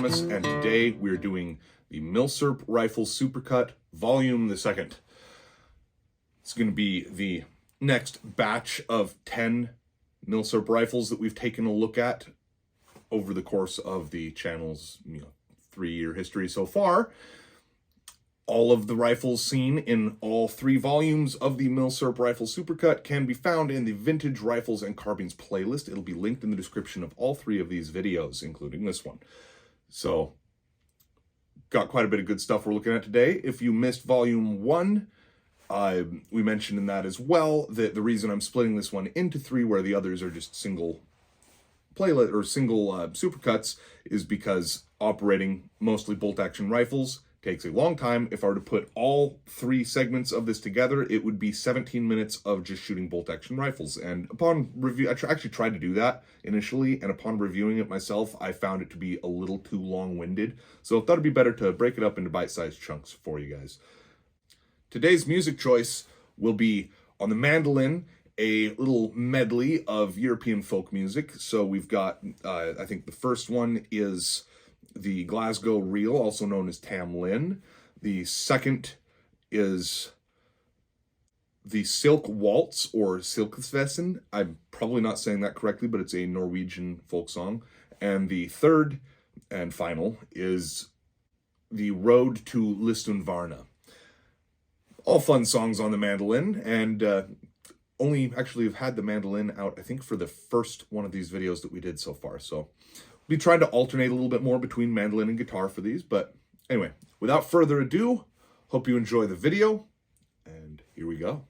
Thomas, and today we're doing the Milsurp Rifles Supercut Volume the 2nd. It's going to be the next batch of 10 Milsurp rifles that we've taken a look at over the course of the channel's 3-year history so far. All of the rifles seen in all 3 volumes of the Milsurp Rifles Supercut can be found in the Vintage Rifles and Carbines playlist. It'll be linked in the description of all 3 of these videos, including this one. So, got quite a bit of good stuff we're looking at today. If you missed Volume 1, we mentioned in that as well that the reason I'm splitting this one into 3 where the others are just single playlist or single supercuts is because operating mostly bolt-action rifles takes a long time. If I were to put all 3 segments of this together, it would be 17 minutes of just shooting bolt-action rifles. And upon review, I actually tried to do that initially, and upon reviewing it myself, I found it to be a little too long-winded. So I thought it'd be better to break it up into bite-sized chunks for you guys. Today's music choice will be on the mandolin, a little medley of European folk music. So we've got, I think the first one is the Glasgow Reel, also known as Tamlin. The second is the Silk Waltz, or Silkesvessen. I'm probably not saying that correctly, but it's a Norwegian folk song. And the third and final is the Road to Listunvarna. All fun songs on the mandolin, and only actually have had the mandolin out, I think, for the first one of these videos that we did so far. So we tried to alternate a little bit more between mandolin and guitar for these, but anyway, without further ado, hope you enjoy the video, and here we go.